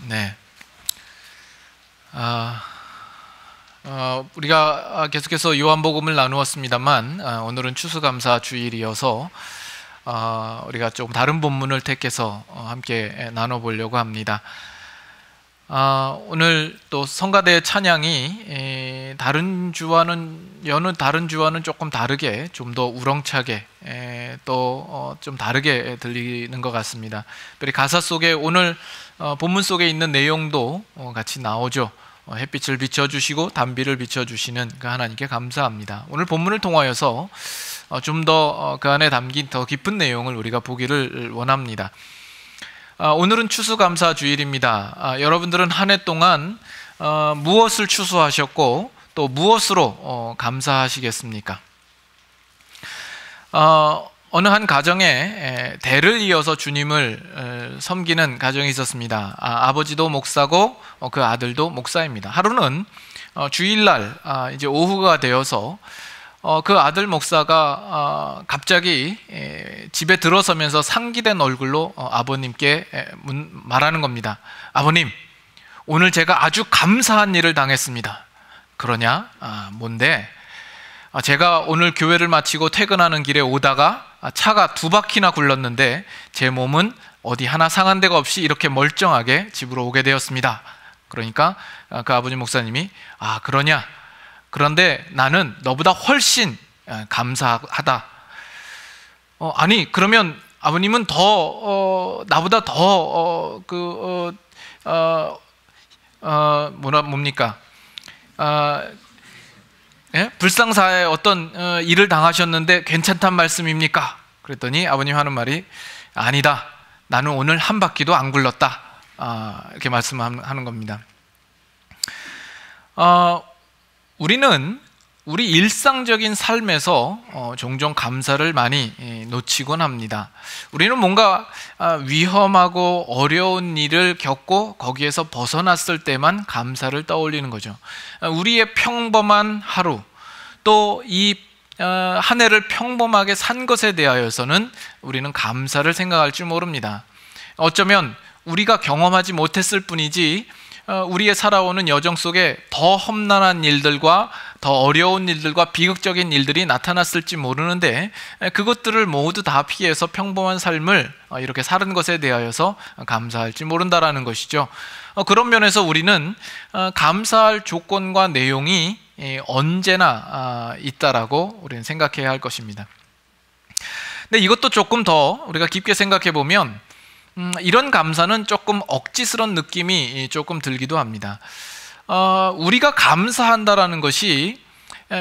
네. 우리가 계속해서 요한복음을 나누었습니다만 오늘은 추수감사 주일이어서 우리가 조금 다른 본문을 택해서 함께 나눠보려고 합니다. 오늘 또 성가대 찬양이 여느 다른 주와는 조금 다르게, 좀 더 우렁차게 또 좀 다르게 들리는 것 같습니다. 특별히 가사 속에 오늘 본문 속에 있는 내용도 같이 나오죠. 햇빛을 비춰주시고 단비를 비춰주시는 그 하나님께 감사합니다. 오늘 본문을 통하여서 좀 더 그 안에 담긴 더 깊은 내용을 우리가 보기를 원합니다. 오늘은 추수감사 주일입니다. 여러분들은 한 해 동안 무엇을 추수하셨고 또 무엇으로 감사하시겠습니까? 어느 한 가정에 대를 이어서 주님을 섬기는 가정이 있었습니다. 아버지도 목사고 그 아들도 목사입니다. 하루는 주일날 이제 오후가 되어서 그 아들 목사가 갑자기 집에 들어서면서 상기된 얼굴로 아버님께 말하는 겁니다. 아버님, 오늘 제가 아주 감사한 일을 당했습니다. 그러냐? 뭔데? 제가 오늘 교회를 마치고 퇴근하는 길에 오다가 차가 2바퀴나 굴렀는데 제 몸은 어디 하나 상한 데가 없이 이렇게 멀쩡하게 집으로 오게 되었습니다. 그러니까 그 아버지 목사님이 그러냐? 그런데 나는 너보다 훨씬 감사하다. 아니 그러면 아버님은 나보다 더 뭡니까? 불상사에 어떤 일을 당하셨는데 괜찮단 말씀입니까? 그랬더니 아버님 하는 말이 아니다. 나는 오늘 한 바퀴도 안 굴렀다. 이렇게 말씀하는 겁니다. 우리는 우리 일상적인 삶에서 종종 감사를 많이 놓치곤 합니다. 우리는 뭔가 위험하고 어려운 일을 겪고 거기에서 벗어났을 때만 감사를 떠올리는 거죠. 우리의 평범한 하루, 또 이 한 해를 평범하게 산 것에 대하여서는 우리는 감사를 생각할 줄 모릅니다. 어쩌면 우리가 경험하지 못했을 뿐이지 우리의 살아오는 여정 속에 더 험난한 일들과 더 어려운 일들과 비극적인 일들이 나타났을지 모르는데 그것들을 모두 다 피해서 평범한 삶을 이렇게 사는 것에 대하여서 감사할지 모른다라는 것이죠. 그런 면에서 우리는 감사할 조건과 내용이 언제나 있다라고 우리는 생각해야 할 것입니다. 근데 이것도 조금 더 우리가 깊게 생각해 보면 이런 감사는 조금 억지스러운 느낌이 조금 들기도 합니다. 우리가 감사한다라는 것이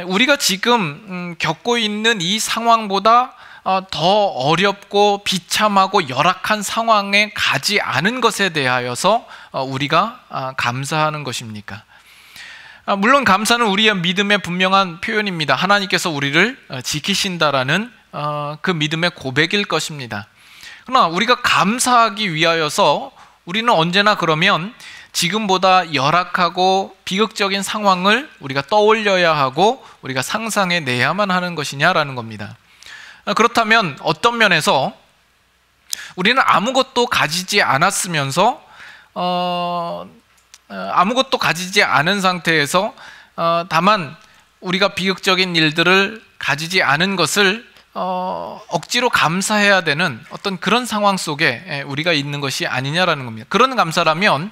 우리가 지금 겪고 있는 이 상황보다 더 어렵고 비참하고 열악한 상황에 가지 않은 것에 대하여서 우리가 감사하는 것입니까? 물론 감사는 우리의 믿음의 분명한 표현입니다. 하나님께서 우리를 지키신다라는 그 믿음의 고백일 것입니다. 그러나 우리가 감사하기 위하여서 우리는 언제나 그러면 지금보다 열악하고 비극적인 상황을 우리가 떠올려야 하고 우리가 상상해 내야만 하는 것이냐라는 겁니다. 그렇다면 어떤 면에서 우리는 아무것도 가지지 않았으면서 아무것도 가지지 않은 상태에서 다만 우리가 비극적인 일들을 가지지 않은 것을 억지로 감사해야 되는 어떤 그런 상황 속에 우리가 있는 것이 아니냐라는 겁니다. 그런 감사라면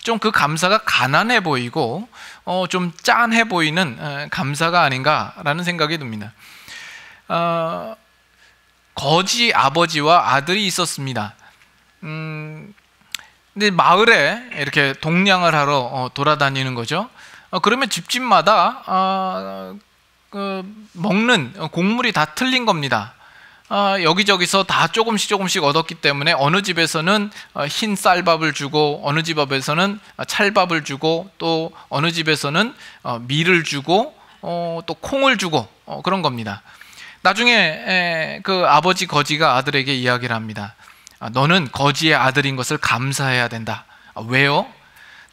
좀 그 감사가 가난해 보이고 좀 짠해 보이는 감사가 아닌가라는 생각이 듭니다. 거지 아버지와 아들이 있었습니다. 근데 마을에 이렇게 동냥을 하러 돌아다니는 거죠. 그러면 집집마다 먹는 곡물이 다 틀린 겁니다. 여기저기서 다 조금씩 얻었기 때문에 어느 집에서는 흰 쌀밥을 주고 어느 집에서는 찰밥을 주고 또 어느 집에서는 밀을 주고 또 콩을 주고 그런 겁니다. 나중에 그 아버지 거지가 아들에게 이야기를 합니다. 너는 거지의 아들인 것을 감사해야 된다. 왜요?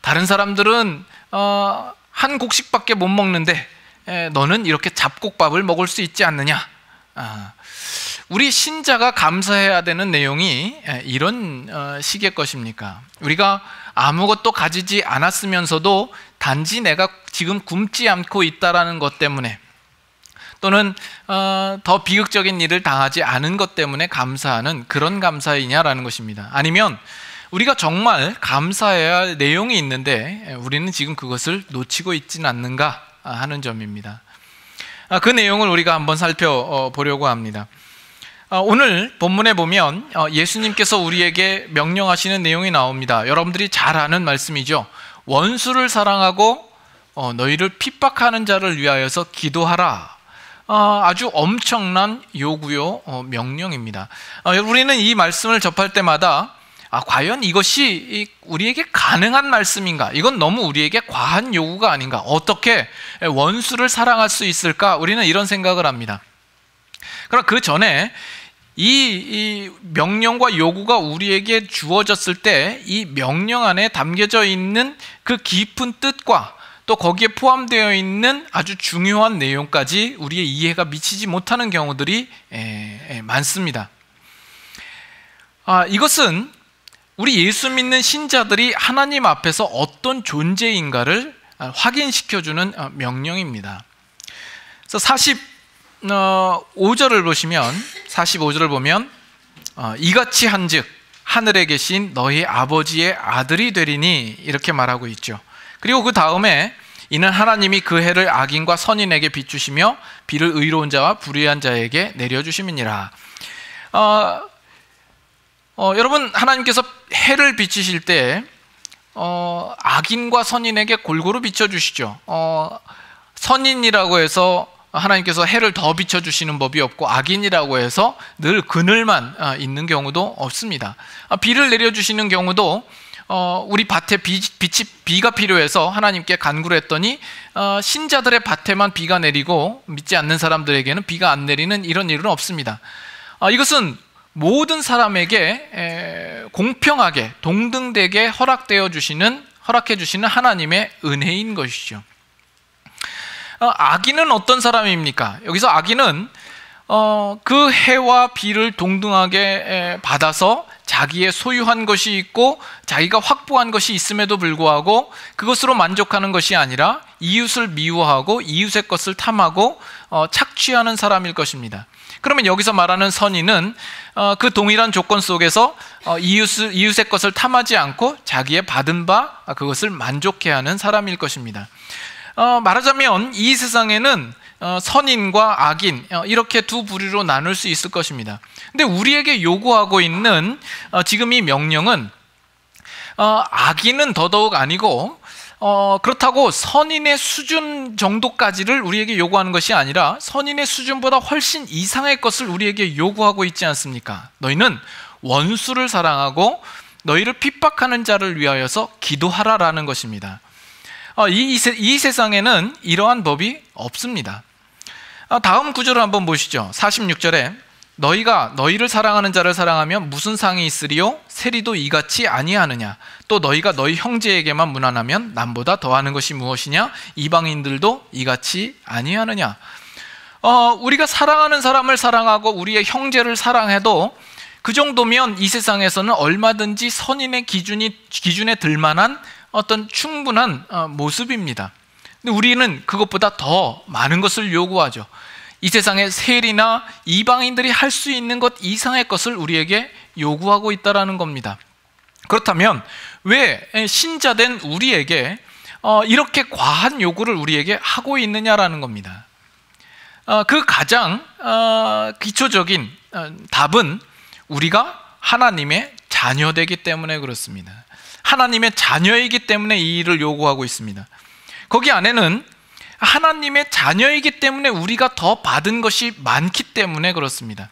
다른 사람들은 한 곡식밖에 못 먹는데 너는 이렇게 잡곡밥을 먹을 수 있지 않느냐? 우리 신자가 감사해야 되는 내용이 이런 식의 것입니까? 우리가 아무것도 가지지 않았으면서도 단지 내가 지금 굶지 않고 있다라는 것 때문에, 또는 더 비극적인 일을 당하지 않은 것 때문에 감사하는 그런 감사이냐라는 것입니다. 아니면 우리가 정말 감사해야 할 내용이 있는데 우리는 지금 그것을 놓치고 있지는 않는가 하는 점입니다. 그 내용을 우리가 한번 살펴보려고 합니다. 오늘 본문에 보면 예수님께서 우리에게 명령하시는 내용이 나옵니다. 여러분들이 잘 아는 말씀이죠. 원수를 사랑하고 너희를 핍박하는 자를 위하여서 기도하라. 아주 엄청난 요구요, 명령입니다. 우리는 이 말씀을 접할 때마다 과연 이것이 우리에게 가능한 말씀인가? 이건 너무 우리에게 과한 요구가 아닌가? 어떻게 원수를 사랑할 수 있을까? 우리는 이런 생각을 합니다. 그러나 그 전에 이 명령과 요구가 우리에게 주어졌을 때 이 명령 안에 담겨져 있는 그 깊은 뜻과 또 거기에 포함되어 있는 아주 중요한 내용까지 우리의 이해가 미치지 못하는 경우들이 많습니다. 이것은 우리 예수 믿는 신자들이 하나님 앞에서 어떤 존재인가를 확인시켜주는 명령입니다. 그래서 45절을 보시면, 45절을 보면 이같이 한즉 하늘에 계신 너희 아버지의 아들이 되리니 이렇게 말하고 있죠. 그리고 그 다음에 이는 하나님이 그 해를 악인과 선인에게 비추시며 비를 의로운 자와 불의한 자에게 내려주심이니라. 여러분, 하나님께서 해를 비치실 때 악인과 선인에게 골고루 비춰주시죠. 선인이라고 해서 하나님께서 해를 더 비춰주시는 법이 없고, 악인이라고 해서 늘 그늘만 있는 경우도 없습니다. 비를 내려주시는 경우도 우리 밭에 비가 필요해서 하나님께 간구를 했더니 신자들의 밭에만 비가 내리고 믿지 않는 사람들에게는 비가 안 내리는 이런 일은 없습니다. 이것은 모든 사람에게 공평하게 동등되게 허락해 주시는 하나님의 은혜인 것이죠. 악인은 어떤 사람입니까? 여기서 악인은 그 해와 비를 동등하게 받아서 자기의 소유한 것이 있고 자기가 확보한 것이 있음에도 불구하고 그것으로 만족하는 것이 아니라 이웃을 미워하고 이웃의 것을 탐하고 착취하는 사람일 것입니다. 그러면 여기서 말하는 선인은 그 동일한 조건 속에서 이웃의 것을 탐하지 않고 자기의 받은 바 그것을 만족해하는 사람일 것입니다. 말하자면 이 세상에는 선인과 악인 이렇게 두 부류로 나눌 수 있을 것입니다. 근데 우리에게 요구하고 있는 지금 이 명령은 악인은 더더욱 아니고 그렇다고 선인의 수준 정도까지를 우리에게 요구하는 것이 아니라 선인의 수준보다 훨씬 이상의 것을 우리에게 요구하고 있지 않습니까? 너희는 원수를 사랑하고 너희를 핍박하는 자를 위하여서 기도하라라는 것입니다. 이 세상에는 이러한 법이 없습니다. 다음 구절을 한번 보시죠. 46절에 너희가 너희를 사랑하는 자를 사랑하면 무슨 상이 있으리요? 세리도 이같이 아니하느냐? 또 너희가 너희 형제에게만 무난하면 남보다 더하는 것이 무엇이냐? 이방인들도 이같이 아니하느냐? 우리가 사랑하는 사람을 사랑하고 우리의 형제를 사랑해도 그 정도면 이 세상에서는 얼마든지 선인의 기준에 들만한 어떤 충분한 모습입니다. 근데 우리는 그것보다 더 많은 것을 요구하죠. 이 세상의 세리나 이방인들이 할 수 있는 것 이상의 것을 우리에게 요구하고 있다는 겁니다. 그렇다면 왜 신자된 우리에게 이렇게 과한 요구를 우리에게 하고 있느냐라는 겁니다. 그 가장 기초적인 답은 우리가 하나님의 자녀되기 때문에 그렇습니다. 하나님의 자녀이기 때문에 이 일을 요구하고 있습니다. 거기 안에는 하나님의 자녀이기 때문에 우리가 더 받은 것이 많기 때문에 그렇습니다.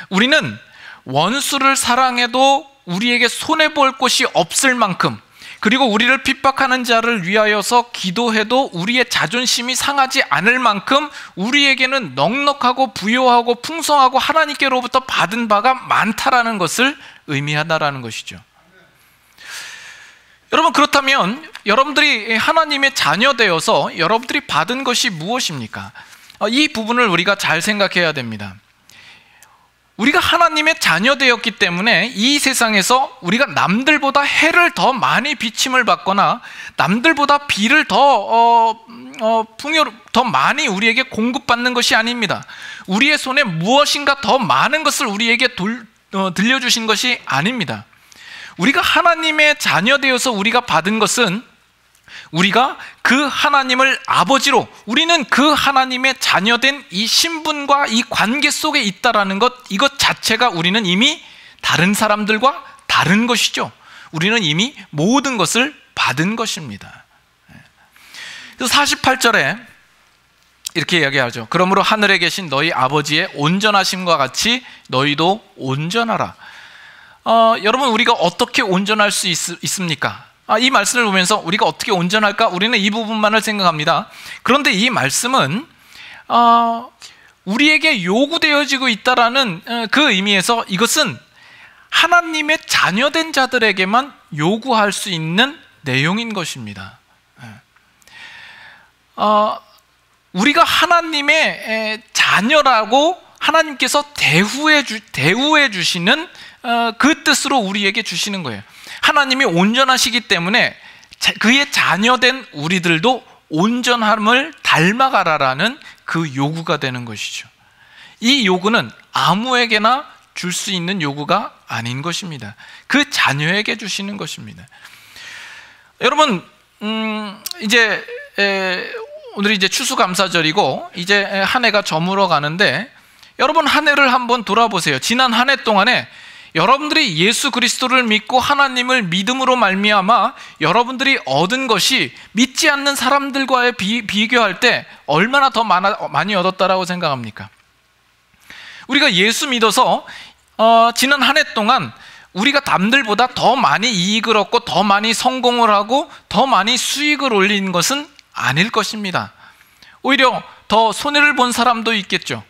우리는 원수를 사랑해도 우리에게 손해볼 것이 없을 만큼, 그리고 우리를 핍박하는 자를 위하여서 기도해도 우리의 자존심이 상하지 않을 만큼 우리에게는 넉넉하고 부요하고 풍성하고 하나님께로부터 받은 바가 많다라는 것을 의미하다라는 것이죠. 여러분, 그렇다면 여러분들이 하나님의 자녀되어서 여러분들이 받은 것이 무엇입니까? 이 부분을 우리가 잘 생각해야 됩니다. 우리가 하나님의 자녀되었기 때문에 이 세상에서 우리가 남들보다 해를 더 많이 비침을 받거나 남들보다 비를 더 많이 우리에게 공급받는 것이 아닙니다. 우리의 손에 무엇인가 더 많은 것을 우리에게 들려주신 것이 아닙니다. 우리가 하나님의 자녀되어서 우리가 받은 것은 우리가 그 하나님을 아버지로, 우리는 그 하나님의 자녀된 이 신분과 이 관계 속에 있다라는 것, 이것 자체가 우리는 이미 다른 사람들과 다른 것이죠. 우리는 이미 모든 것을 받은 것입니다. 그래서 48절에 이렇게 이야기하죠. 그러므로 하늘에 계신 너희 아버지의 온전하심과 같이 너희도 온전하라. 여러분, 우리가 어떻게 온전할 수 있습니까? 이 말씀을 보면서 우리가 어떻게 온전할까? 우리는 이 부분만을 생각합니다. 그런데 이 말씀은 우리에게 요구되어지고 있다라는 그 의미에서 이것은 하나님의 자녀된 자들에게만 요구할 수 있는 내용인 것입니다. 우리가 하나님의 자녀라고 하나님께서 대우해 주시는 그 뜻으로 우리에게 주시는 거예요. 하나님이 온전하시기 때문에 그의 자녀된 우리들도 온전함을 닮아가라라는 그 요구가 되는 것이죠. 이 요구는 아무에게나 줄 수 있는 요구가 아닌 것입니다. 그 자녀에게 주시는 것입니다. 여러분, 이제 오늘이 이제 추수감사절이고 이제 한 해가 저물어 가는데, 여러분 한 해를 한번 돌아보세요. 지난 한 해 동안에 여러분들이 예수 그리스도를 믿고 하나님을 믿음으로 말미암아 여러분들이 얻은 것이 믿지 않는 사람들과의 비교할 때 얼마나 더 많이 얻었다라고 생각합니까? 우리가 예수 믿어서 지난 한 해 동안 우리가 남들보다 더 많이 이익을 얻고 더 많이 성공을 하고 더 많이 수익을 올린 것은 아닐 것입니다. 오히려 더 손해를 본 사람도 있겠죠.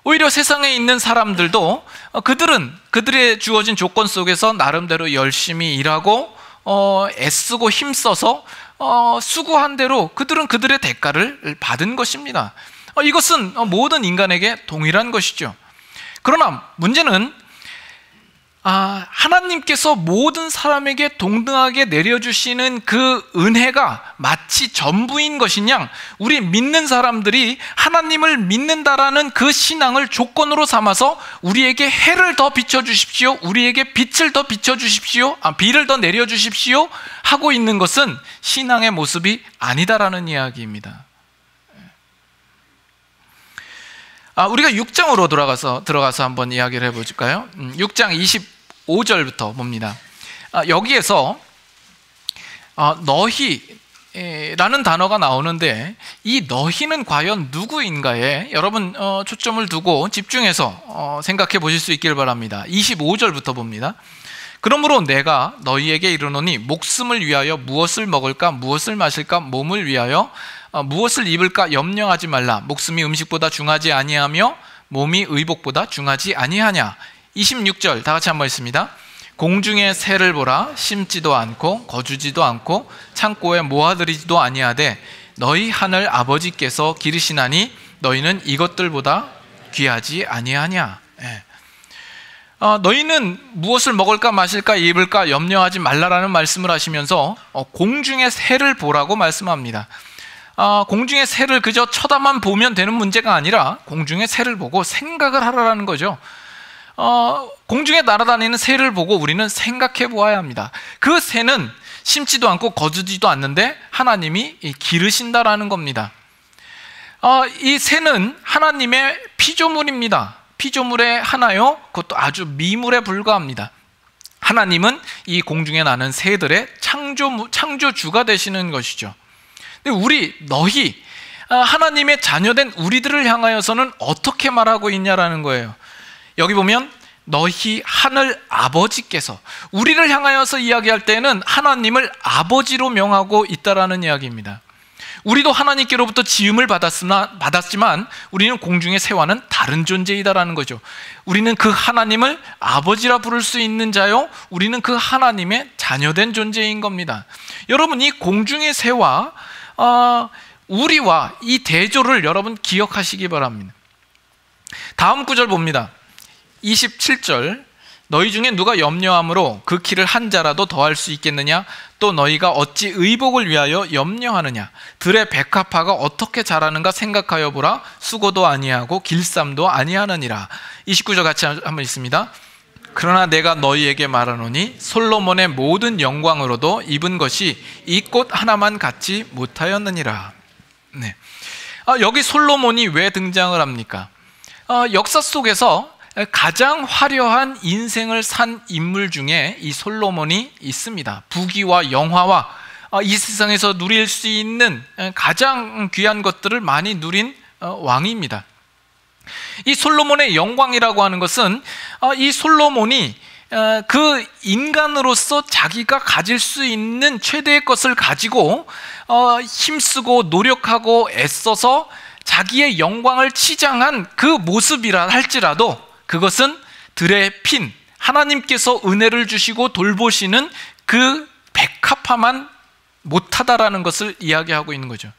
오히려 세상에 있는 사람들도 그들의 주어진 조건 속에서 나름대로 열심히 일하고 애쓰고 힘써서 수고한 대로 그들은 그들의 대가를 받은 것입니다. 이것은 모든 인간에게 동일한 것이죠. 그러나 문제는 하나님께서 모든 사람에게 동등하게 내려주시는 그 은혜가 마치 전부인 것인 양, 우리 믿는 사람들이 하나님을 믿는다라는 그 신앙을 조건으로 삼아서 우리에게 해를 더 비춰주십시오, 우리에게 빛을 더 비춰주십시오, 비를 더 내려주십시오 하고 있는 것은 신앙의 모습이 아니다라는 이야기입니다. 우리가 6장으로 들어가서 한번 이야기를 해볼까요? 6장 25절부터 봅니다. 여기에서 너희라는 단어가 나오는데, 이 너희는 과연 누구인가에 여러분 초점을 두고 집중해서 생각해 보실 수 있기를 바랍니다. 25절부터 봅니다. 그러므로 내가 너희에게 이르노니 목숨을 위하여 무엇을 먹을까, 무엇을 마실까, 몸을 위하여 무엇을 입을까 염려하지 말라. 목숨이 음식보다 중하지 아니하며 몸이 의복보다 중하지 아니하냐. 26절 다 같이 한번 읽습니다. 공중의 새를 보라. 심지도 않고 거주지도 않고 창고에 모아들이지도 아니하되 너희 하늘 아버지께서 기르시나니 너희는 이것들보다 귀하지 아니하냐. 너희는 무엇을 먹을까 마실까 입을까 염려하지 말라라는 말씀을 하시면서 공중의 새를 보라고 말씀합니다. 공중의 새를 그저 쳐다만 보면 되는 문제가 아니라 공중의 새를 보고 생각을 하라는 거죠. 공중에 날아다니는 새를 보고 우리는 생각해 보아야 합니다. 그 새는 심지도 않고 거두지도 않는데 하나님이 기르신다라는 겁니다. 이 새는 하나님의 피조물입니다. 피조물의 하나요, 그것도 아주 미물에 불과합니다. 하나님은 이 공중에 나는 새들의 창조주가 되시는 것이죠. 근데 너희 하나님의 자녀된 우리들을 향하여서는 어떻게 말하고 있냐라는 거예요. 여기 보면 너희 하늘 아버지께서, 우리를 향하여서 이야기할 때는 하나님을 아버지로 명하고 있다라는 이야기입니다. 우리도 하나님께로부터 지음을 받았지만 우리는 공중의 새와는 다른 존재이다라는 거죠. 우리는 그 하나님을 아버지라 부를 수 있는 자요, 우리는 그 하나님의 자녀된 존재인 겁니다. 여러분, 이 공중의 새와 우리와 이 대조를 여러분 기억하시기 바랍니다. 다음 구절 봅니다. 27절, 너희 중에 누가 염려함으로 그 키를 한 자라도 더할 수 있겠느냐? 또 너희가 어찌 의복을 위하여 염려하느냐? 들의 백합화가 어떻게 자라는가 생각하여 보라. 수고도 아니하고 길쌈도 아니하느니라. 29절 같이 한번 읽습니다. 그러나 내가 너희에게 말하노니 솔로몬의 모든 영광으로도 입은 것이 이 꽃 하나만 갖지 못하였느니라. 네. 여기 솔로몬이 왜 등장을 합니까? 역사 속에서 가장 화려한 인생을 산 인물 중에 이 솔로몬이 있습니다. 부귀와 영화와 이 세상에서 누릴 수 있는 가장 귀한 것들을 많이 누린 왕입니다. 이 솔로몬의 영광이라고 하는 것은 이 솔로몬이 그 인간으로서 자기가 가질 수 있는 최대의 것을 가지고 힘쓰고 노력하고 애써서 자기의 영광을 치장한 그 모습이라 할지라도 그것은 들의 핀, 하나님께서 은혜를 주시고 돌보시는 그 백합화만 못하다라는 것을 이야기하고 있는 거죠.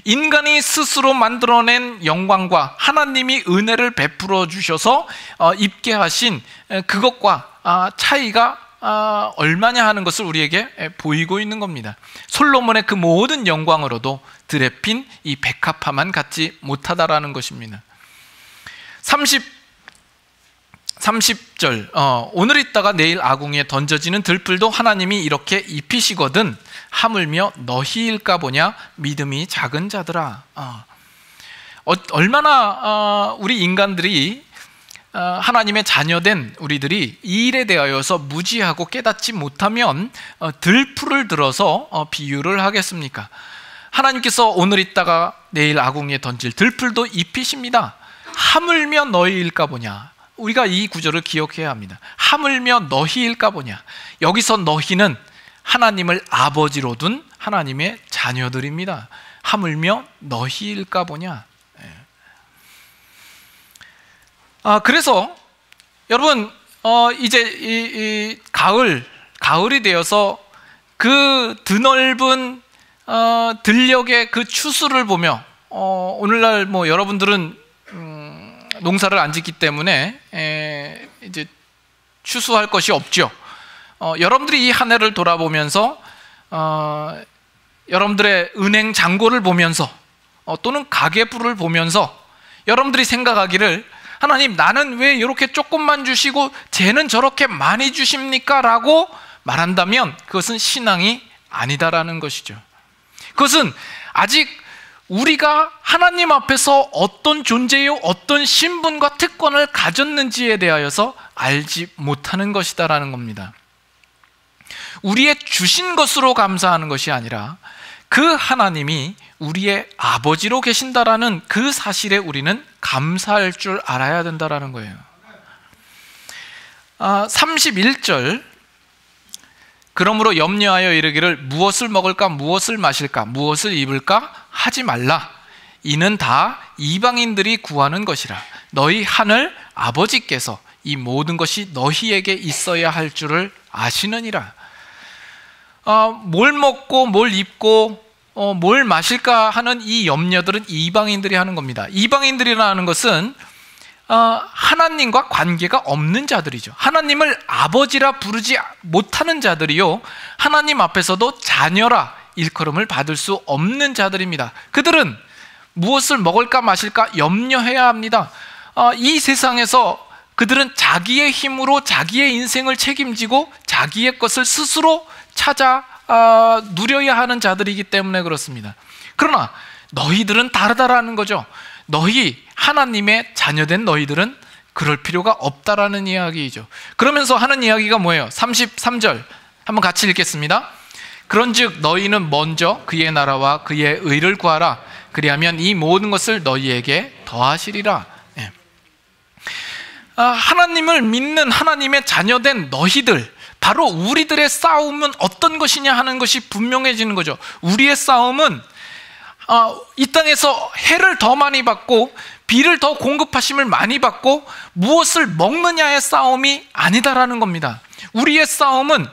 인간이 스스로 만들어낸 영광과 하나님이 은혜를 베풀어 주셔서 입게 하신 그것과 차이가 얼마냐 하는 것을 우리에게 보이고 있는 겁니다. 솔로몬의 그 모든 영광으로도 들의 핀 이 백합화만 갖지 못하다라는 것입니다. 30절, 오늘 있다가 내일 아궁이에 던져지는 들풀도 하나님이 이렇게 입히시거든 하물며 너희일까 보냐 믿음이 작은 자들아. 얼마나 우리 인간들이 하나님의 자녀된 우리들이 이 일에 대하여서 무지하고 깨닫지 못하면 들풀을 들어서 비유를 하겠습니까? 하나님께서 오늘 있다가 내일 아궁이에 던질 들풀도 입히십니다. 하물며 너희일까 보냐. 우리가 이 구절을 기억해야 합니다. 하물며 너희일까 보냐. 여기서 너희는 하나님을 아버지로 둔 하나님의 자녀들입니다. 하물며 너희일까 보냐. 그래서 여러분 이제 이 가을이 되어서 그 드넓은 들녘의 그 추수를 보며 오늘날 뭐 여러분들은 농사를 안 짓기 때문에 이제 추수할 것이 없죠. 여러분들이 이 한 해를 돌아보면서 여러분들의 은행 잔고를 보면서 또는 가계부를 보면서 여러분들이 생각하기를 하나님 나는 왜 이렇게 조금만 주시고 쟤는 저렇게 많이 주십니까? 라고 말한다면 그것은 신앙이 아니다라는 것이죠. 그것은 아직 우리가 하나님 앞에서 어떤 존재요, 어떤 신분과 특권을 가졌는지에 대하여서 알지 못하는 것이다라는 겁니다. 우리의 주신 것으로 감사하는 것이 아니라 그 하나님이 우리의 아버지로 계신다라는 그 사실에 우리는 감사할 줄 알아야 된다라는 거예요. 31절, 그러므로 염려하여 이르기를 무엇을 먹을까 무엇을 마실까 무엇을 입을까 하지 말라. 이는 다 이방인들이 구하는 것이라. 너희 하늘 아버지께서 이 모든 것이 너희에게 있어야 할 줄을 아시느니라. 뭘 먹고 뭘 입고 뭘 마실까 하는 이 염려들은 이방인들이 하는 겁니다. 이방인들이라는 것은 하나님과 관계가 없는 자들이죠. 하나님을 아버지라 부르지 못하는 자들이요, 하나님 앞에서도 자녀라 일컬음을 받을 수 없는 자들입니다. 그들은 무엇을 먹을까 마실까 염려해야 합니다. 이 세상에서 그들은 자기의 힘으로 자기의 인생을 책임지고 자기의 것을 스스로 찾아 누려야 하는 자들이기 때문에 그렇습니다. 그러나 너희들은 다르다라는 거죠. 너희 하나님의 자녀된 너희들은 그럴 필요가 없다라는 이야기이죠. 그러면서 하는 이야기가 뭐예요? 33절 한번 같이 읽겠습니다. 그런즉 너희는 먼저 그의 나라와 그의 의를 구하라. 그리하면 이 모든 것을 너희에게 더하시리라. 하나님을 믿는 하나님의 자녀된 너희들, 바로 우리들의 싸움은 어떤 것이냐 하는 것이 분명해지는 거죠. 우리의 싸움은 이 땅에서 해를 더 많이 받고 비를 더 공급하심을 많이 받고 무엇을 먹느냐의 싸움이 아니다라는 겁니다. 우리의 싸움은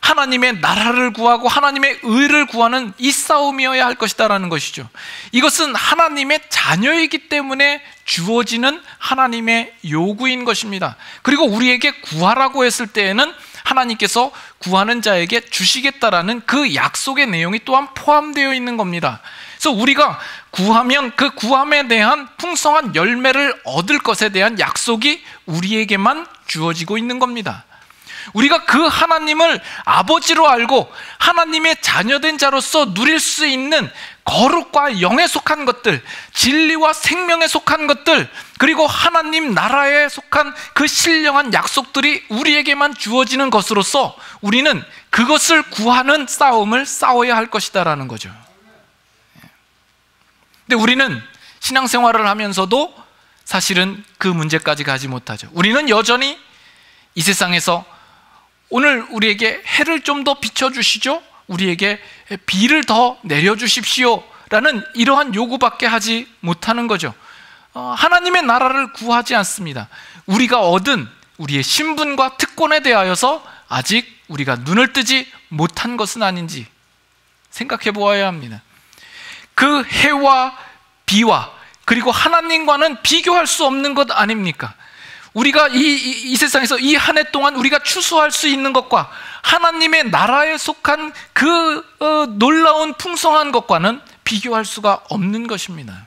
하나님의 나라를 구하고 하나님의 의를 구하는 이 싸움이어야 할 것이다라는 것이죠. 이것은 하나님의 자녀이기 때문에 주어지는 하나님의 요구인 것입니다. 그리고 우리에게 구하라고 했을 때에는 하나님께서 구하는 자에게 주시겠다라는 그 약속의 내용이 또한 포함되어 있는 겁니다. 그래서 우리가 구하면 그 구함에 대한 풍성한 열매를 얻을 것에 대한 약속이 우리에게만 주어지고 있는 겁니다. 우리가 그 하나님을 아버지로 알고 하나님의 자녀된 자로서 누릴 수 있는 거룩과 영에 속한 것들, 진리와 생명에 속한 것들, 그리고 하나님 나라에 속한 그 신령한 약속들이 우리에게만 주어지는 것으로서 우리는 그것을 구하는 싸움을 싸워야 할 것이다라는 거죠. 근데 우리는 신앙생활을 하면서도 사실은 그 문제까지 가지 못하죠. 우리는 여전히 이 세상에서 오늘 우리에게 해를 좀 더 비춰주시죠, 우리에게 비를 더 내려주십시오 라는 이러한 요구밖에 하지 못하는 거죠. 하나님의 나라를 구하지 않습니다. 우리가 얻은 우리의 신분과 특권에 대하여서 아직 우리가 눈을 뜨지 못한 것은 아닌지 생각해 보아야 합니다. 그 해와 비와 그리고 하나님과는 비교할 수 없는 것 아닙니까? 우리가 이 세상에서 이 한 해 동안 우리가 추수할 수 있는 것과 하나님의 나라에 속한 그 놀라운 풍성한 것과는 비교할 수가 없는 것입니다.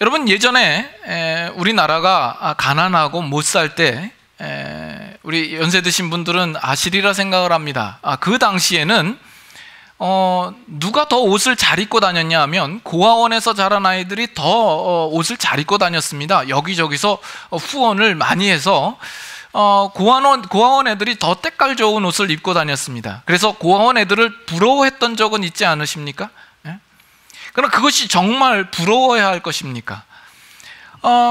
여러분, 예전에 우리나라가 가난하고 못 살 때 우리 연세 드신 분들은 아시리라 생각을 합니다. 그 당시에는 누가 더 옷을 잘 입고 다녔냐 하면 고아원에서 자란 아이들이 더 옷을 잘 입고 다녔습니다. 여기저기서 후원을 많이 해서 고아원 애들이 더 때깔 좋은 옷을 입고 다녔습니다. 그래서 고아원 애들을 부러워했던 적은 있지 않으십니까? 그러나 그것이 정말 부러워야 할 것입니까?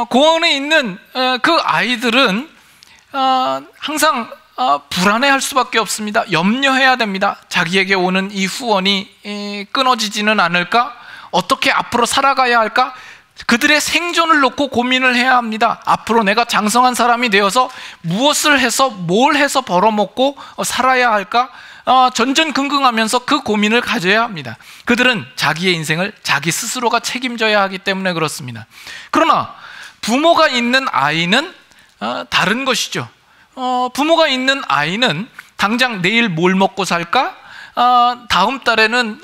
고아원에 있는 그 아이들은 항상 불안해할 수밖에 없습니다. 염려해야 됩니다. 자기에게 오는 이 후원이 끊어지지는 않을까? 어떻게 앞으로 살아가야 할까? 그들의 생존을 놓고 고민을 해야 합니다. 앞으로 내가 장성한 사람이 되어서 무엇을 해서 뭘 해서 벌어먹고 살아야 할까? 전전긍긍하면서 그 고민을 가져야 합니다. 그들은 자기의 인생을 자기 스스로가 책임져야 하기 때문에 그렇습니다. 그러나 부모가 있는 아이는 다른 것이죠. 부모가 있는 아이는 당장 내일 뭘 먹고 살까? 다음 달에는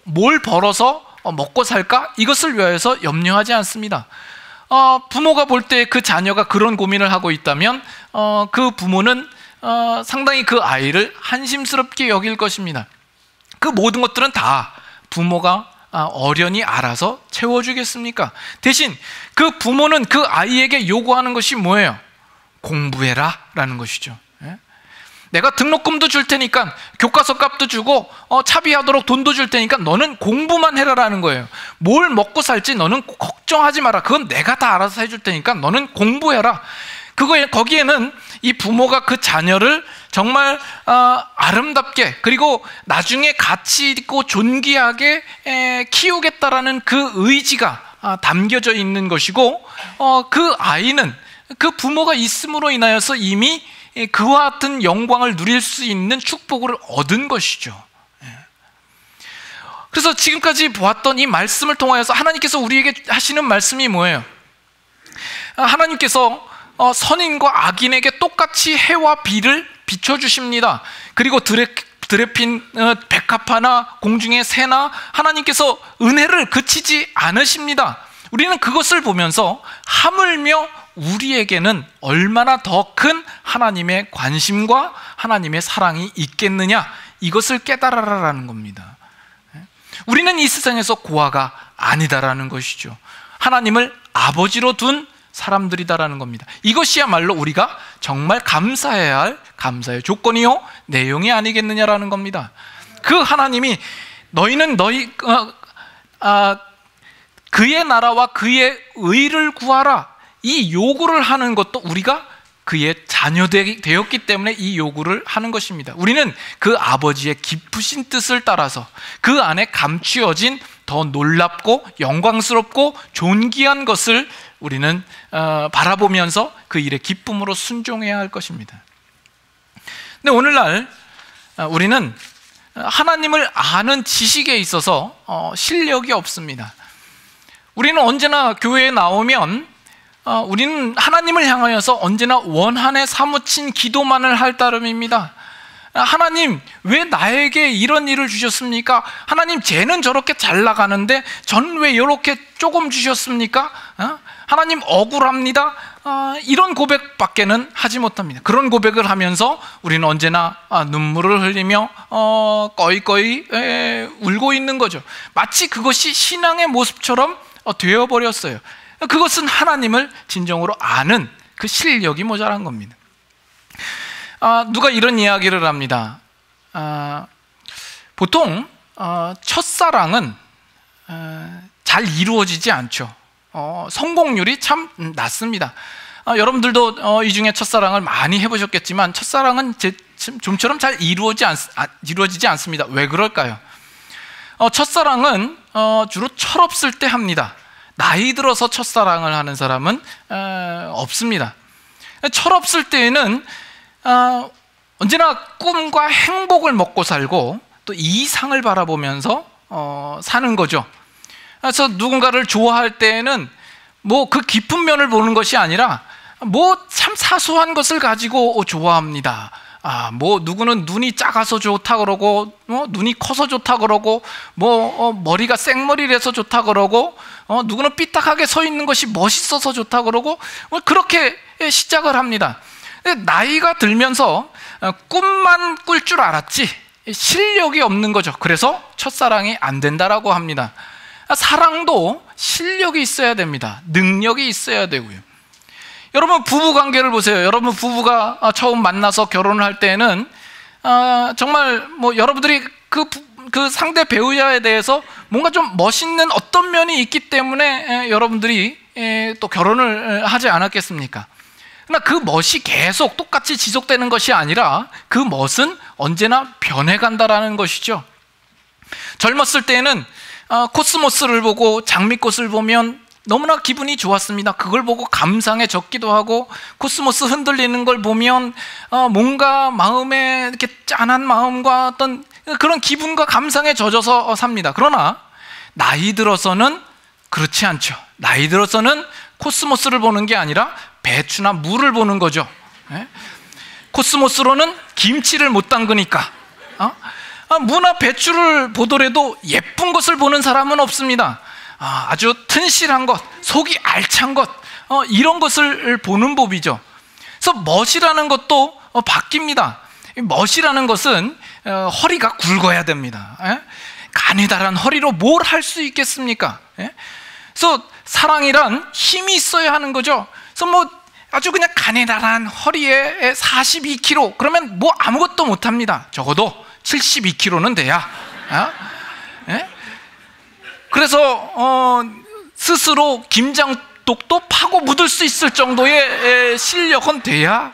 뭘 벌어서 먹고 살까? 이것을 위해서 염려하지 않습니다. 부모가 볼 때 그 자녀가 그런 고민을 하고 있다면 그 부모는 상당히 그 아이를 한심스럽게 여길 것입니다. 그 모든 것들은 다 부모가 어련히 알아서 채워주겠습니까? 대신 그 부모는 그 아이에게 요구하는 것이 뭐예요? 공부해라 라는 것이죠. 내가 등록금도 줄 테니까 교과서 값도 주고 차비하도록 돈도 줄 테니까 너는 공부만 해라 라는 거예요. 뭘 먹고 살지 너는 걱정하지 마라. 그건 내가 다 알아서 해줄 테니까 너는 공부해라. 거기에는 이 부모가 그 자녀를 정말 아름답게 그리고 나중에 가치 있고 존귀하게 키우겠다라는 그 의지가 담겨져 있는 것이고, 그 아이는 그 부모가 있음으로 인하여서 이미 그와 같은 영광을 누릴 수 있는 축복을 얻은 것이죠. 그래서 지금까지 보았던 이 말씀을 통하여서 하나님께서 우리에게 하시는 말씀이 뭐예요? 하나님께서 선인과 악인에게 똑같이 해와 비를 비춰주십니다. 그리고 들에 핀 백합화나 공중의 새나 하나님께서 은혜를 그치지 않으십니다. 우리는 그것을 보면서 하물며 우리에게는 얼마나 더 큰 하나님의 관심과 하나님의 사랑이 있겠느냐, 이것을 깨달아라라는 겁니다. 우리는 이 세상에서 고아가 아니다라는 것이죠. 하나님을 아버지로 둔 사람들이다라는 겁니다. 이것이야말로 우리가 정말 감사해야 할 감사의 조건이요 내용이 아니겠느냐라는 겁니다. 그 하나님이 너희는 그의 나라와 그의 의를 구하라, 이 요구를 하는 것도 우리가 그의 자녀되었기 때문에 이 요구를 하는 것입니다. 우리는 그 아버지의 깊으신 뜻을 따라서 그 안에 감추어진 더 놀랍고 영광스럽고 존귀한 것을 우리는 바라보면서 그 일에 기쁨으로 순종해야 할 것입니다. 근데 오늘날 우리는 하나님을 아는 지식에 있어서 실력이 없습니다. 우리는 언제나 교회에 나오면 우리는 하나님을 향하여서 언제나 원한에 사무친 기도만을 할 따름입니다. 하나님, 왜 나에게 이런 일을 주셨습니까? 하나님, 쟤는 저렇게 잘 나가는데 전 왜 이렇게 조금 주셨습니까? 하나님, 억울합니다. 이런 고백밖에는 하지 못합니다. 그런 고백을 하면서 우리는 언제나 눈물을 흘리며 꺼이꺼이 울고 있는 거죠. 마치 그것이 신앙의 모습처럼 되어버렸어요. 그것은 하나님을 진정으로 아는 그 실력이 모자란 겁니다. 누가 이런 이야기를 합니다. 보통 첫사랑은 잘 이루어지지 않죠. 성공률이 참 낮습니다. 여러분들도 이 중에 첫사랑을 많이 해보셨겠지만 첫사랑은 좀처럼 잘 이루어지지 않습니다. 왜 그럴까요? 첫사랑은 주로 철없을 때 합니다. 나이 들어서 첫사랑을 하는 사람은 없습니다. 철없을 때에는 언제나 꿈과 행복을 먹고 살고 또 이상을 바라보면서 사는 거죠. 그래서 누군가를 좋아할 때에는 뭐 그 깊은 면을 보는 것이 아니라 뭐 참 사소한 것을 가지고 좋아합니다. 뭐 누구는 눈이 작아서 좋다 그러고, 눈이 커서 좋다 그러고, 머리가 생머리라서 좋다 그러고, 누구는 삐딱하게 서 있는 것이 멋있어서 좋다 그러고, 그렇게 시작을 합니다. 나이가 들면서 꿈만 꿀 줄 알았지 실력이 없는 거죠. 그래서 첫사랑이 안 된다라고 합니다. 사랑도 실력이 있어야 됩니다. 능력이 있어야 되고요. 여러분, 부부 관계를 보세요. 여러분 부부가 처음 만나서 결혼을 할 때는 정말 뭐 여러분들이 그 상대 배우자에 대해서 뭔가 좀 멋있는 어떤 면이 있기 때문에 여러분들이 또 결혼을 하지 않았겠습니까? 그러나 그 멋이 계속 똑같이 지속되는 것이 아니라 그 멋은 언제나 변해간다라는 것이죠. 젊었을 때는 코스모스를 보고 장미꽃을 보면 너무나 기분이 좋았습니다. 그걸 보고 감상에 젖기도 하고, 코스모스 흔들리는 걸 보면 뭔가 마음에 이렇게 짠한 마음과 어떤 그런 기분과 감상에 젖어서 삽니다. 그러나 나이 들어서는 그렇지 않죠. 나이 들어서는 코스모스를 보는 게 아니라 배추나 물을 보는 거죠. 코스모스로는 김치를 못 담그니까 무나 배추를 보더라도 예쁜 것을 보는 사람은 없습니다. 아주 튼실한 것, 속이 알찬 것, 이런 것을 보는 법이죠. 그래서 멋이라는 것도 바뀝니다. 멋이라는 것은 허리가 굵어야 됩니다. 가느다란 허리로 뭘 할 수 있겠습니까? 그래서 사랑이란 힘이 있어야 하는 거죠. 그래서 뭐 아주 그냥 가느다란 허리에 42kg 그러면 뭐 아무것도 못합니다. 적어도 72kg는 돼야. 그래서 스스로 김장독도 파고 묻을 수 있을 정도의 실력은 돼야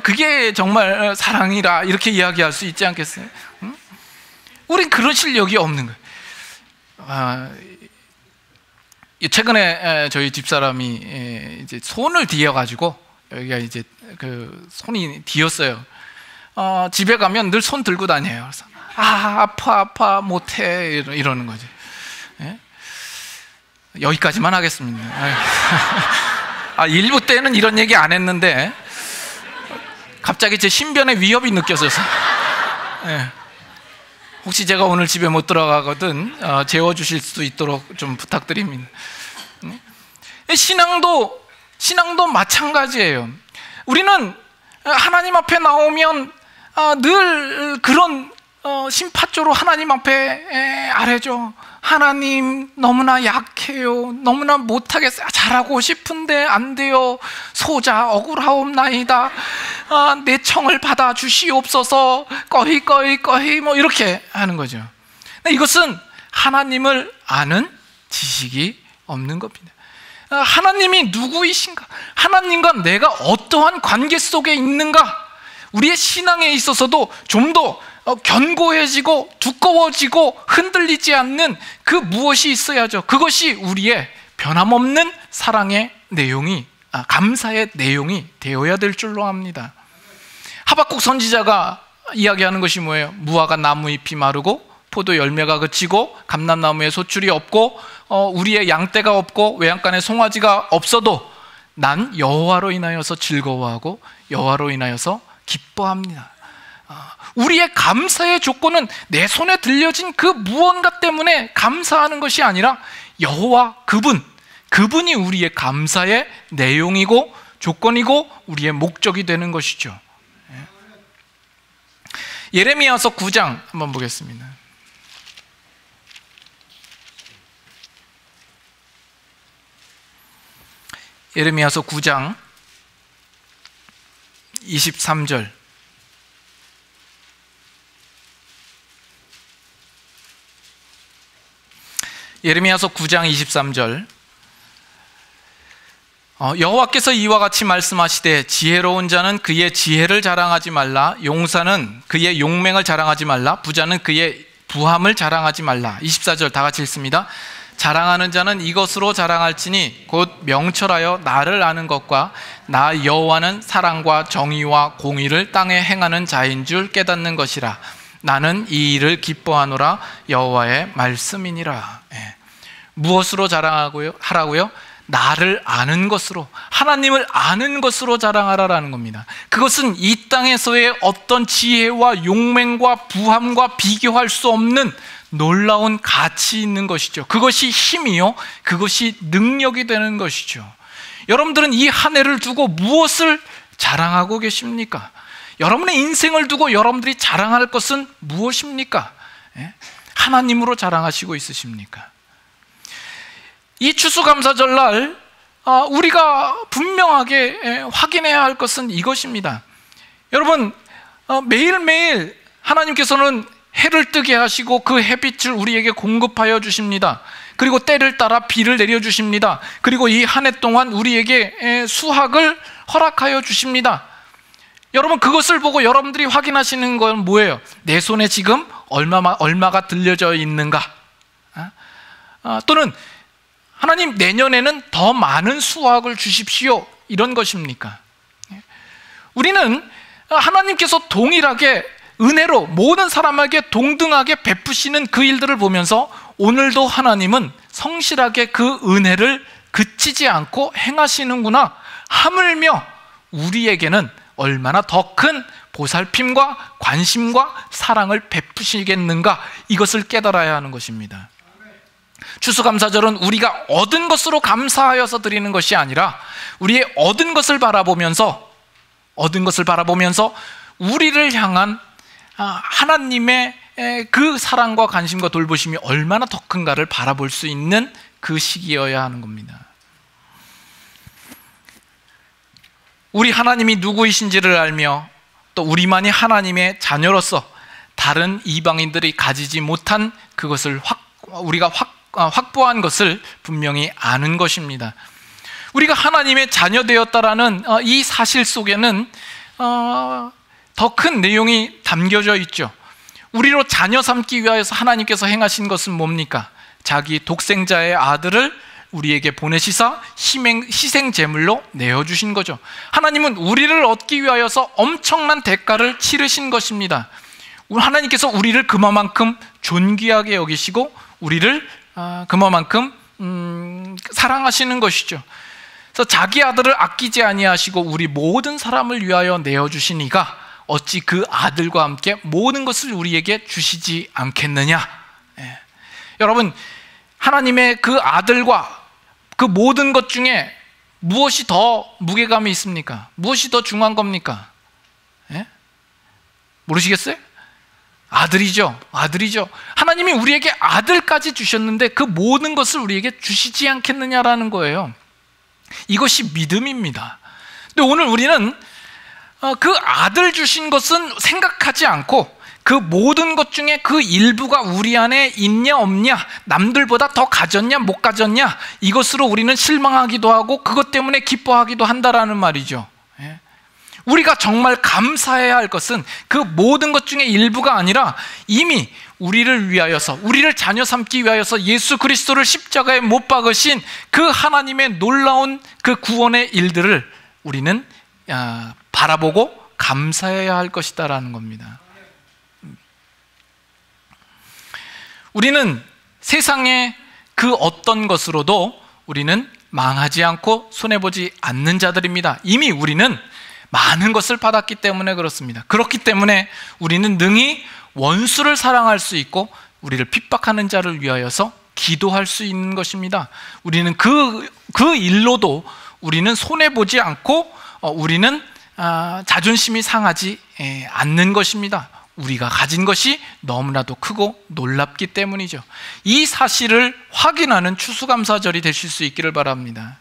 그게 정말 사랑이라 이렇게 이야기할 수 있지 않겠어요? 우린 그런 실력이 없는 거예요. 최근에 저희 집사람이 이제 손을 뒤어가지고, 여기가 이제 그 손이 뒤었어요. 집에 가면 늘 손 들고 다녀요. 그래서 아파 못해 이러는 거죠. 여기까지만 하겠습니다. 일부 때는 이런 얘기 안 했는데 갑자기 제 신변에 위협이 느껴져서 혹시 제가 오늘 집에 못 들어가거든 재워주실 수 있도록 좀 부탁드립니다. 신앙도 마찬가지예요. 우리는 하나님 앞에 나오면 늘 그런 심파조로 하나님 앞에 아뢰죠. 하나님, 너무나 약해요. 너무나 못하겠어요. 잘하고 싶은데 안 돼요. 소자 억울하옵나이다. 내 청을 받아 주시옵소서. 꺼이 뭐 이렇게 하는 거죠. 이것은 하나님을 아는 지식이 없는 겁니다. 하나님이 누구이신가? 하나님과 내가 어떠한 관계 속에 있는가? 우리의 신앙에 있어서도 좀 더 견고해지고 두꺼워지고 흔들리지 않는 그 무엇이 있어야죠. 그것이 우리의 변함없는 사랑의 내용이, 감사의 내용이 되어야 될 줄로 압니다. 하박국 선지자가 이야기하는 것이 뭐예요? 무화과 나무 잎이 마르고 포도 열매가 그치고 감람나무에 소출이 없고 우리의 양떼가 없고 외양간에 송아지가 없어도 난 여호와로 인하여서 즐거워하고 여호와로 인하여서 기뻐합니다. 우리의 감사의 조건은 내 손에 들려진 그 무언가 때문에 감사하는 것이 아니라 여호와 그분이 우리의 감사의 내용이고 조건이고 우리의 목적이 되는 것이죠. 예레미야서 9장 한번 보겠습니다. 예레미야서 9장 23절. 예레미야서 9장 23절. 여호와께서 이와 같이 말씀하시되 지혜로운 자는 그의 지혜를 자랑하지 말라, 용사는 그의 용맹을 자랑하지 말라, 부자는 그의 부함을 자랑하지 말라. 24절 다 같이 읽습니다. 자랑하는 자는 이것으로 자랑할지니 곧 명철하여 나를 아는 것과 나 여호와는 사랑과 정의와 공의를 땅에 행하는 자인 줄 깨닫는 것이라. 나는 이 일을 기뻐하노라. 여호와의 말씀이니라. 무엇으로 하라고요? 나를 아는 것으로, 하나님을 아는 것으로 자랑하라라는 겁니다. 그것은 이 땅에서의 어떤 지혜와 용맹과 부함과 비교할 수 없는 놀라운 가치 있는 것이죠. 그것이 힘이요, 그것이 능력이 되는 것이죠. 여러분들은 이 한 해를 두고 무엇을 자랑하고 계십니까? 여러분의 인생을 두고 여러분들이 자랑할 것은 무엇입니까? 하나님으로 자랑하시고 있으십니까? 이 추수감사절날 우리가 분명하게 확인해야 할 것은 이것입니다. 여러분, 매일매일 하나님께서는 해를 뜨게 하시고 그 햇빛을 우리에게 공급하여 주십니다. 그리고 때를 따라 비를 내려주십니다. 그리고 이 한 해 동안 우리에게 수확을 허락하여 주십니다. 여러분, 그것을 보고 여러분들이 확인하시는 건 뭐예요? 내 손에 지금 얼마가 들려져 있는가? 또는 하나님, 내년에는 더 많은 수확을 주십시오, 이런 것입니까? 우리는 하나님께서 동일하게 은혜로 모든 사람에게 동등하게 베푸시는 그 일들을 보면서 오늘도 하나님은 성실하게 그 은혜를 그치지 않고 행하시는구나, 하물며 우리에게는 얼마나 더 큰 보살핌과 관심과 사랑을 베푸시겠는가, 이것을 깨달아야 하는 것입니다. 추수감사절은 우리가 얻은 것으로 감사하여서 드리는 것이 아니라 우리의 얻은 것을 바라보면서 우리를 향한 하나님의 그 사랑과 관심과 돌보심이 얼마나 더 큰가를 바라볼 수 있는 그 시기여야 하는 겁니다. 우리 하나님이 누구이신지를 알며 또 우리만이 하나님의 자녀로서 다른 이방인들이 가지지 못한 그것을 우리가 확보한 것을 분명히 아는 것입니다. 우리가 하나님의 자녀되었다라는 이 사실 속에는 더 큰 내용이 담겨져 있죠. 우리로 자녀 삼기 위하여서 하나님께서 행하신 것은 뭡니까? 자기 독생자의 아들을 우리에게 보내시사 희생 제물로 내어주신 거죠. 하나님은 우리를 얻기 위하여서 엄청난 대가를 치르신 것입니다. 하나님께서 우리를 그만큼 존귀하게 여기시고 우리를 그만큼 사랑하시는 것이죠. 그래서 자기 아들을 아끼지 아니하시고 우리 모든 사람을 위하여 내어주신 이가 어찌 그 아들과 함께 모든 것을 우리에게 주시지 않겠느냐. 여러분, 하나님의 그 아들과 그 모든 것 중에 무엇이 더 무게감이 있습니까? 무엇이 더 중요한 겁니까? 모르시겠어요? 아들이죠. 하나님이 우리에게 아들까지 주셨는데 그 모든 것을 우리에게 주시지 않겠느냐라는 거예요. 이것이 믿음입니다. 근데 오늘 우리는 그 아들 주신 것은 생각하지 않고 그 모든 것 중에 그 일부가 우리 안에 있냐 없냐, 남들보다 더 가졌냐 못 가졌냐, 이것으로 우리는 실망하기도 하고 그것 때문에 기뻐하기도 한다라는 말이죠. 우리가 정말 감사해야 할 것은 그 모든 것 중에 일부가 아니라 이미 우리를 위하여서, 우리를 자녀 삼기 위하여서 예수 그리스도를 십자가에 못 박으신 그 하나님의 놀라운 그 구원의 일들을 우리는 바라보고 감사해야 할 것이다라는 겁니다. 우리는 세상의 그 어떤 것으로도 우리는 망하지 않고 손해보지 않는 자들입니다. 이미 우리는 많은 것을 받았기 때문에 그렇습니다. 그렇기 때문에 우리는 능히 원수를 사랑할 수 있고 우리를 핍박하는 자를 위하여서 기도할 수 있는 것입니다. 우리는 그 일로도 우리는 손해보지 않고 우리는 자존심이 상하지 않는 것입니다. 우리가 가진 것이 너무나도 크고 놀랍기 때문이죠. 이 사실을 확인하는 추수감사절이 되실 수 있기를 바랍니다.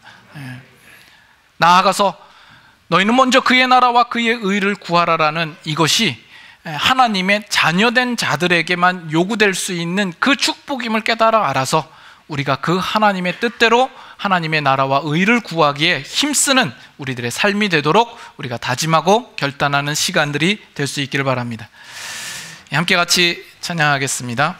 나아가서 너희는 먼저 그의 나라와 그의 의를 구하라라는 이것이 하나님의 자녀된 자들에게만 요구될 수 있는 그 축복임을 깨달아 알아서 우리가 그 하나님의 뜻대로 하나님의 나라와 의를 구하기에 힘쓰는 우리들의 삶이 되도록 우리가 다짐하고 결단하는 시간들이 될 수 있기를 바랍니다. 함께 같이 찬양하겠습니다.